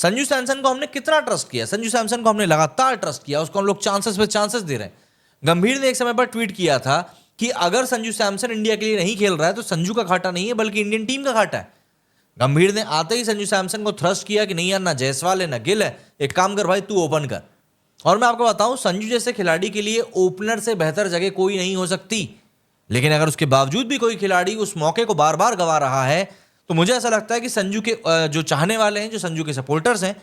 संजू सैमसन को हमने कितना ट्रस्ट किया, संजू सैमसन को हमने लगातार ट्रस्ट किया, उसको हम लोग चांसेस पे चांसेस दे रहे हैं। गंभीर ने एक समय पर ट्वीट किया था कि अगर संजू सैमसन इंडिया के लिए नहीं खेल रहा है तो संजू का घाटा नहीं है बल्कि इंडियन टीम का घाटा है। गंभीर ने आते ही संजू सैमसन को थ्रस्ट किया कि नहीं यार, ना जायसवाल है ना गिल है, एक काम कर भाई तू ओपन कर। और मैं आपको बताऊं, संजू जैसे खिलाड़ी के लिए ओपनर से बेहतर जगह कोई नहीं हो सकती। लेकिन अगर उसके बावजूद भी कोई खिलाड़ी उस मौके को बार बार गंवा रहा है तो मुझे ऐसा लगता है कि संजू के जो चाहने वाले हैं, जो संजू के सपोर्टर्स हैं,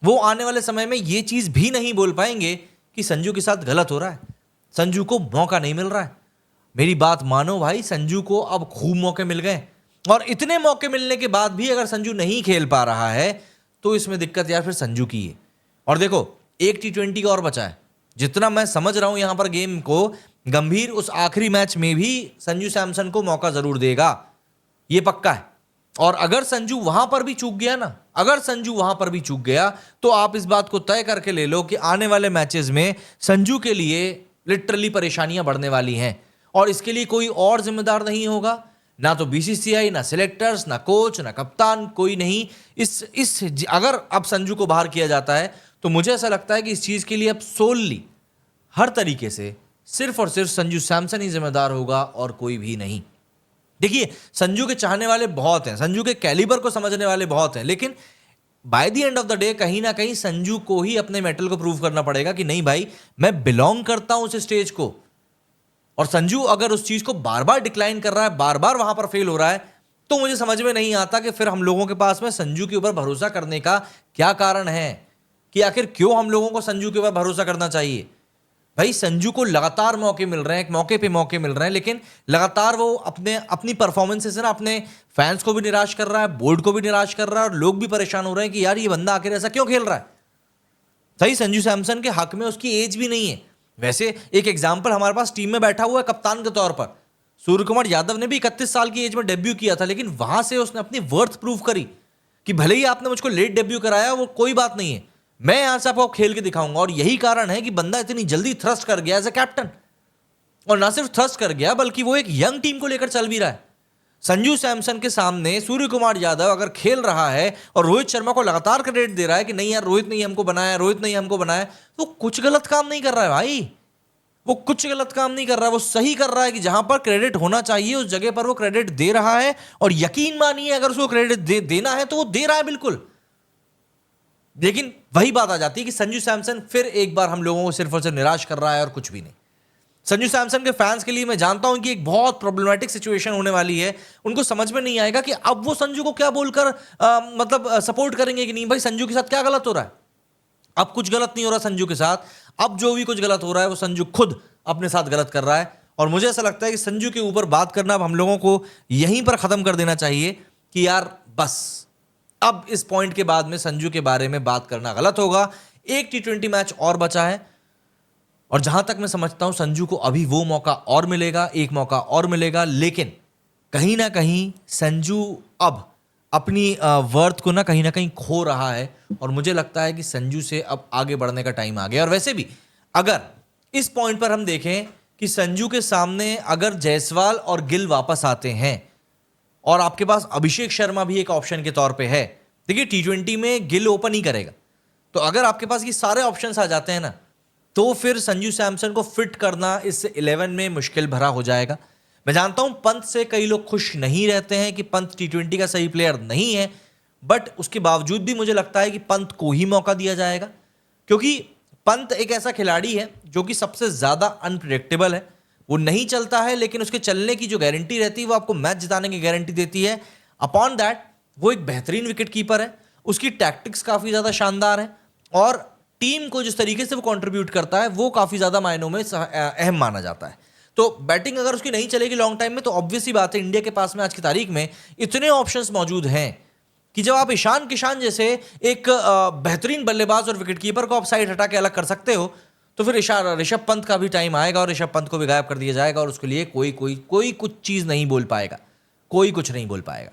वो आने वाले समय में ये चीज भी नहीं बोल पाएंगे कि संजू के साथ गलत हो रहा है, संजू को मौका नहीं मिल रहा है। मेरी बात मानो भाई, संजू को अब खूब मौके मिल गए और इतने मौके मिलने के बाद भी अगर संजू नहीं खेल पा रहा है तो इसमें दिक्कत यार फिर संजू की है। और देखो, एक T20 का और बचा है। जितना मैं समझ रहा हूं यहां पर गेम को, गंभीर उस आखिरी मैच में भी संजू सैमसन को मौका जरूर देगा, ये पक्का है। और अगर संजू वहां पर भी चूक गया ना, अगर संजू वहां पर भी चूक गया तो आप इस बात को तय करके ले लो कि आने वाले मैचेस में संजू के लिए लिटरली परेशानियां बढ़ने वाली हैं। और इसके लिए कोई और जिम्मेदार नहीं होगा, ना तो बीसीसीआई, ना सिलेक्टर्स, ना कोच, ना कप्तान, कोई नहीं। अगर अब संजू को बाहर किया जाता है तो मुझे ऐसा लगता है कि इस चीज के लिए अब सोलली हर तरीके से सिर्फ और सिर्फ संजू सैमसन ही जिम्मेदार होगा और कोई भी नहीं। देखिए, संजू के चाहने वाले बहुत हैं, संजू के कैलिबर को समझने वाले बहुत हैं, लेकिन by the end of the day कहीं ना कहीं संजू को ही अपने मेटल को प्रूव करना पड़ेगा कि नहीं भाई, मैं बिलोंग करता हूं उस स्टेज को। और संजू अगर उस चीज को बार बार डिक्लाइन कर रहा है, बार बार वहां पर फेल हो रहा है, तो मुझे समझ में नहीं आता कि फिर हम लोगों के पास में संजू के ऊपर भरोसा करने का क्या कारण है, कि आखिर क्यों हम लोगों को संजू के ऊपर भरोसा करना चाहिए। भाई, संजू को लगातार मौके मिल रहे हैं, एक मौके पे मौके मिल रहे हैं, लेकिन लगातार वो अपनी परफॉर्मेंसेस से ना अपने फैंस को भी निराश कर रहा है, बोर्ड को भी निराश कर रहा है, और लोग भी परेशान हो रहे हैं कि यार ये बंदा आखिर ऐसा क्यों खेल रहा है। सही, संजू सैमसन के हक में उसकी एज भी नहीं है। वैसे एक एग्जाम्पल हमारे पास टीम में बैठा हुआ है कप्तान के तौर पर, सूर्य कुमार यादव ने भी 31 साल की एज में डेब्यू किया था, लेकिन वहां से उसने अपनी वर्थ प्रूव करी कि भले ही आपने मुझको लेट डेब्यू कराया, वो कोई बात नहीं है, मैं यहां से आपको खेल के दिखाऊंगा। और यही कारण है कि बंदा इतनी जल्दी थ्रस्ट कर गया एज ए कैप्टन, और ना सिर्फ थ्रस्ट कर गया बल्कि वो एक यंग टीम को लेकर चल भी रहा है। संजू सैमसन के सामने सूर्य कुमार यादव अगर खेल रहा है और रोहित शर्मा को लगातार क्रेडिट दे रहा है कि नहीं यार, रोहित नहीं हमको बनाया, रोहित नहीं हमको बनाया, तो कुछ गलत काम नहीं कर रहा है भाई, वो कुछ गलत काम नहीं कर रहा है, वो सही कर रहा है कि जहां पर क्रेडिट होना चाहिए उस जगह पर वो क्रेडिट दे रहा है। और यकीन मानिए, अगर उसको क्रेडिट देना है तो वो दे रहा है बिल्कुल। लेकिन वही बात आ जाती है कि संजू सैमसन फिर एक बार हम लोगों को सिर्फ और सिर्फ निराश कर रहा है और कुछ भी नहीं। संजू सैमसन के फैंस के लिए मैं जानता हूं कि एक बहुत प्रॉब्लमेटिक सिचुएशन होने वाली है। उनको समझ में नहीं आएगा कि अब वो संजू को क्या बोलकर सपोर्ट करेंगे कि नहीं भाई, संजू के साथ क्या गलत हो रहा है। अब कुछ गलत नहीं हो रहा संजू के साथ, अब जो भी कुछ गलत हो रहा है वो संजू खुद अपने साथ गलत कर रहा है। और मुझे ऐसा लगता है कि संजू के ऊपर बात करना अब हम लोगों को यहीं पर खत्म कर देना चाहिए कि यार बस, अब इस पॉइंट के बाद में संजू के बारे में बात करना गलत होगा। एक T20 मैच और बचा है और जहां तक मैं समझता हूं संजू को अभी वो मौका और मिलेगा, एक मौका और मिलेगा, लेकिन कहीं ना कहीं संजू अब अपनी वर्थ को ना कहीं खो रहा है। और मुझे लगता है कि संजू से अब आगे बढ़ने का टाइम आ गया। और वैसे भी अगर इस पॉइंट पर हम देखें कि संजू के सामने अगर जायसवाल और गिल वापस आते हैं और आपके पास अभिषेक शर्मा भी एक ऑप्शन के तौर पे है, देखिए T20 में गिल ओपन ही करेगा, तो अगर आपके पास ये सारे ऑप्शंस आ जाते हैं ना, तो फिर संजू सैमसन को फिट करना इस 11 में मुश्किल भरा हो जाएगा। मैं जानता हूं पंत से कई लोग खुश नहीं रहते हैं कि पंत T20 का सही प्लेयर नहीं है, बट उसके बावजूद भी मुझे लगता है कि पंत को ही मौका दिया जाएगा, क्योंकि पंत एक ऐसा खिलाड़ी है जो कि सबसे ज्यादा अनप्रिडिक्टेबल है। वो नहीं चलता है, लेकिन उसके चलने की जो गारंटी रहती है वो आपको मैच जिताने की गारंटी देती है। अपॉन दैट वो एक बेहतरीन विकेट कीपर है, उसकी टैक्टिक्स काफी ज्यादा शानदार है, और टीम को जिस तरीके से वो कंट्रीब्यूट करता है वो काफी ज्यादा मायनों में अहम माना जाता है। तो बैटिंग अगर उसकी नहीं चलेगी लॉन्ग टाइम में, तो ऑब्वियस ही बात है इंडिया के पास में आज की तारीख में इतने ऑप्शंस मौजूद हैं कि जब आप ईशान किशान जैसे एक बेहतरीन बल्लेबाज और विकेटकीपर को आप साइड हटा के अलग कर सकते हो, तो फिर ऋषभ पंत का भी टाइम आएगा और ऋषभ पंत को भी गायब कर दिया जाएगा और उसके लिए कोई कुछ चीज नहीं बोल पाएगा, कोई कुछ नहीं बोल पाएगा।